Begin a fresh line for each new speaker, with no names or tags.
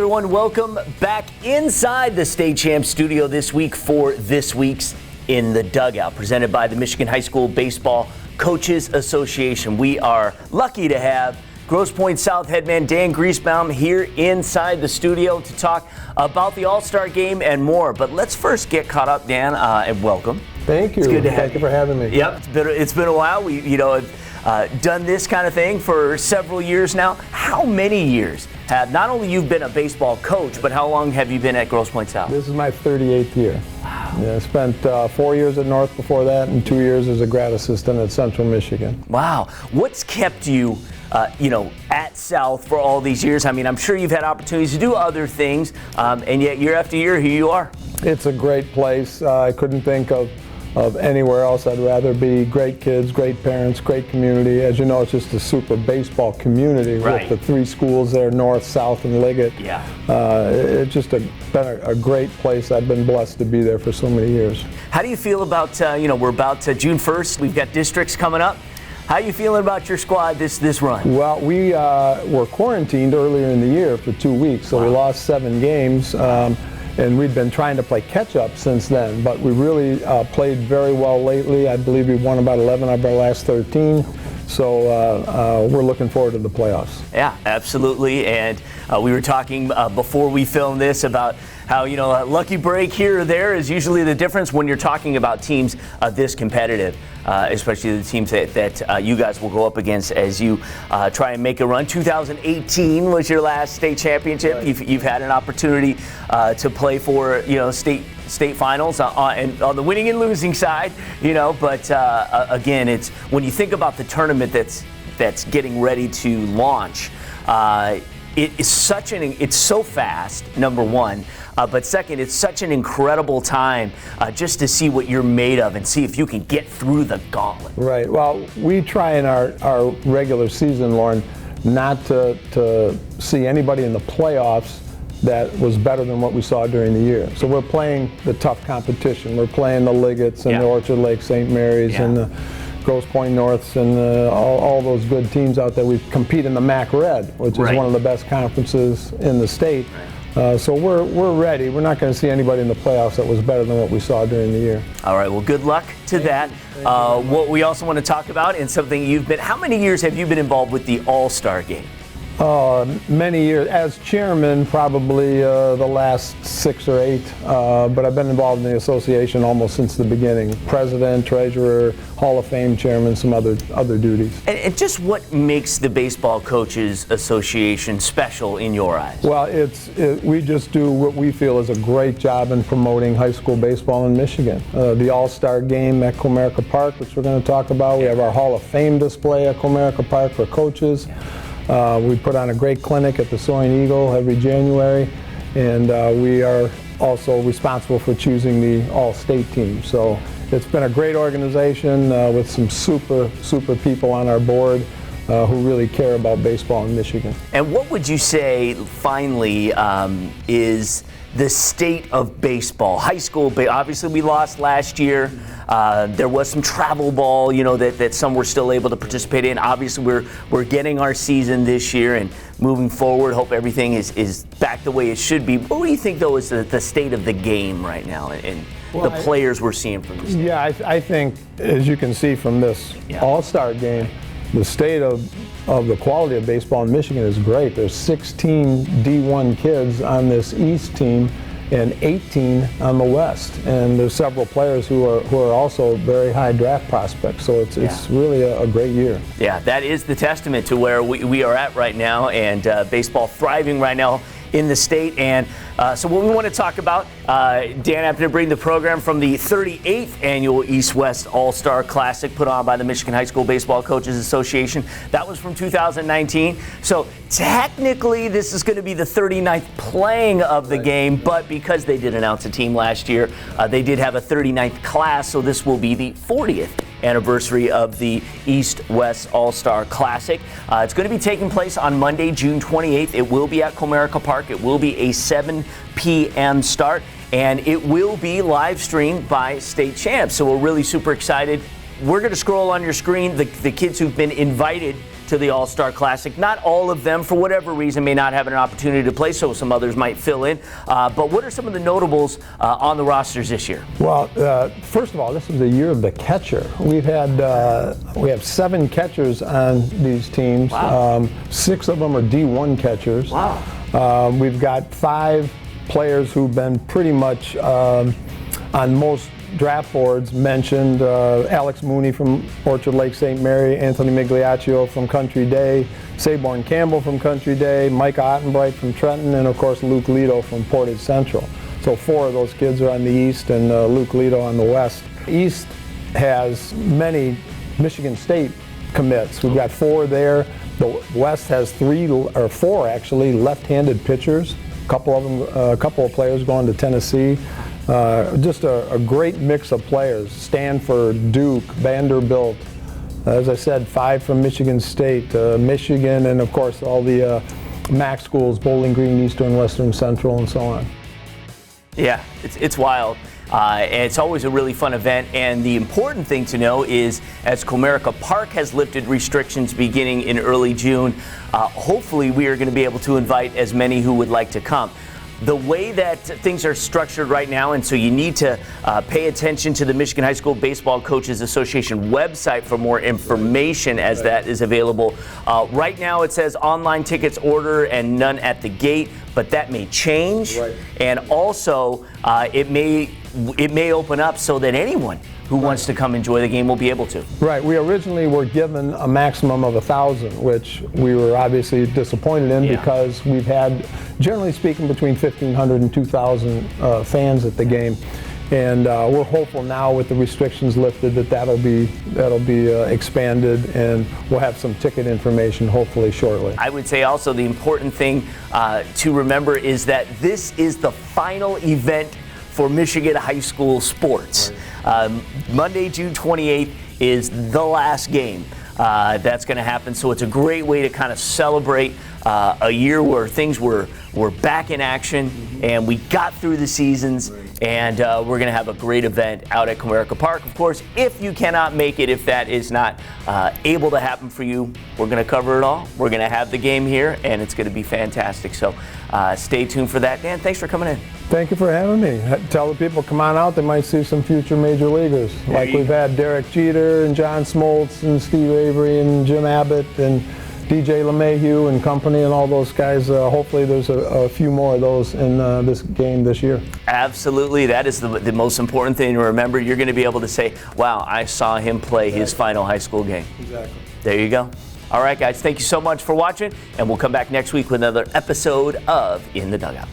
everyone. Welcome back inside the State Champs studio this week for this week's In the Dugout, presented by the Michigan High School Baseball Coaches Association. We are lucky to have Grosse Pointe South headman Dan Griesbaum here inside the studio to talk about the All-Star game and more. But let's first get caught up, Dan, and welcome.
Thank you.
It's good to have
Thank you for having me.
Yep, it's been a while. We, have done this kind of thing for several years now. How many years have not only you've been a baseball coach, but how long have you been at Grosse Pointe South?
This is my 38th year. Wow. Yeah, I spent 4 years at North before that and 2 years as a grad assistant at Central Michigan.
Wow. What's kept you, at South for all these years? I mean, I'm sure you've had opportunities to do other things, and yet year after year, here you are.
It's a great place. I couldn't think of anywhere else. I'd rather be. Great kids, great parents, great community. As you know, it's just a super baseball community
right.
with the 3 schools there, North, South, and Liggett.
Yeah.
It's just been a great place. I've been blessed to be there for so many years.
How do you feel about, we're about June 1st. We've got districts coming up. How are you feeling about your squad this run?
Well, we were quarantined earlier in the year for 2 weeks, so wow. We lost 7 games. And we'd been trying to play catch-up since then, but we really played very well lately. I believe we've won about 11 of our last 13, so we're looking forward to the playoffs.
Yeah, absolutely, and we were talking before we filmed this about how, a lucky break here or there is usually the difference when you're talking about teams this competitive, especially the teams that you guys will go up against as you try and make a run. 2018 was your last state championship. Right. You've had an opportunity to play for, state finals and on the winning and losing side, but again, it's when you think about the tournament that's getting ready to launch, it's so fast, number one, but second, it's such an incredible time just to see what you're made of and see if you can get through the gauntlet.
Right. Well, we try in our regular season, Lorne, not to see anybody in the playoffs that was better than what we saw during the year. So we're playing the tough competition. We're playing the Liggetts and the Orchard Lake St. Mary's and the Grosse Pointe Norths and all those good teams out there. We compete in the MAC Red, which is one of the best conferences in the state. So we're ready. We're not going to see anybody in the playoffs that was better than what we saw during the year.
All right, well, good luck to that. What we also want to talk about, and something how many years have you been involved with the All-Star game?
Many years. As chairman, probably the last 6 or 8, but I've been involved in the association almost since the beginning. President, treasurer, Hall of Fame chairman, some other duties.
And just what makes the Baseball Coaches Association special in your eyes?
Well, we just do what we feel is a great job in promoting high school baseball in Michigan. The All-Star game at Comerica Park, which we're going to talk about. We have our Hall of Fame display at Comerica Park for coaches. We put on a great clinic at the Soaring Eagle every January, and we are also responsible for choosing the all-state team. So it's been a great organization with some super people on our board who really care about baseball in Michigan.
And what would you say, finally, is the state of baseball? High school, obviously we lost last year. There was some travel ball, that some were still able to participate in. Obviously, we're getting our season this year and moving forward. Hope everything is back the way it should be. What do you think, though, is the state of the game right now and the players we're seeing from this?
Yeah, I think, as you can see from this All-Star game, the state of the quality of baseball in Michigan is great. There's 16 D1 kids on this East team and 18 on the West, and there's several players who are also very high draft prospects, so it's really a great year. Yeah,
that is the testament to where we are at right now, and baseball thriving right now in the state. And so what we want to talk about, Dan happened to bring the program from the 38th annual East-West All-Star Classic put on by the Michigan High School Baseball Coaches Association. That was from 2019. So technically this is going to be the 39th playing of the game, but because they did announce a team last year, they did have a 39th class, so this will be the 40th anniversary of the East-West All-Star Classic. It's going to be taking place on Monday, June 28th. It will be at Comerica Park. It will be a 7 p.m. start, and it will be live streamed by State Champs. So we're really super excited. We're going to scroll on your screen the kids who've been invited to the All-Star Classic. Not all of them, for whatever reason, may not have an opportunity to play, so some others might fill in. But what are some of the notables on the rosters this year?
Well, first of all, this is the year of the catcher. We have 7 catchers on these teams.
Wow.
6 of them are D1 catchers.
Wow.
We've got 5 players who've been pretty much on most draft boards mentioned. Alex Mooney from Orchard Lake St. Mary, Anthony Migliaccio from Country Day, Saborn Campbell from Country Day, Mike Ottenbright from Trenton, and of course Luke Lido from Portage Central. So 4 of those kids are on the East and Luke Lido on the West. East has many Michigan State commits. We've got 4 there. The West has 4 actually left-handed pitchers. A couple of players going to Tennessee. Just a great mix of players. Stanford, Duke, Vanderbilt. As I said, 5 from Michigan State, Michigan, and of course all the MAC schools, Bowling Green, Eastern, Western, Central, and so on.
Yeah, it's wild. And it's always a really fun event, and the important thing to know is as Comerica Park has lifted restrictions beginning in early June, hopefully we are going to be able to invite as many who would like to come. The way that things are structured right now, and so you need to pay attention to the Michigan High School Baseball Coaches Association website for more information as that is available. Right now it says online tickets order and none at the gate, but that may change. Right. And also it may open up so that anyone who wants to come enjoy the game will be able to.
Right. We originally were given a maximum of 1,000, which we were obviously disappointed in because we've had, generally speaking, between 1,500 and 2,000 fans at the game. And we're hopeful now with the restrictions lifted that that'll be expanded, and we'll have some ticket information hopefully shortly.
I would say also the important thing to remember is that this is the final event for Michigan high school sports. Right. Monday, June 28th is the last game that's going to happen. So it's a great way to kind of celebrate a year where things were back in action, and we got through the seasons, and we're going to have a great event out at Comerica Park. Of course, if you cannot make it, if that is not able to happen for you, we're going to cover it all. We're going to have the game here, and it's going to be fantastic. So stay tuned for that. Dan, thanks for coming in.
Thank you for having me. Tell the people, come on out. They might see some future major leaguers. Like we've had Derek Jeter and John Smoltz and Steve Avery and Jim Abbott and DJ LeMahieu and company and all those guys. Hopefully there's a few more of those in this game this year. Absolutely. That is the most important thing to remember. You're going to be able to say, wow, I saw him play his final high school game. Exactly. There you go. All right, guys, thank you so much for watching, and we'll come back next week with another episode of In the Dugout.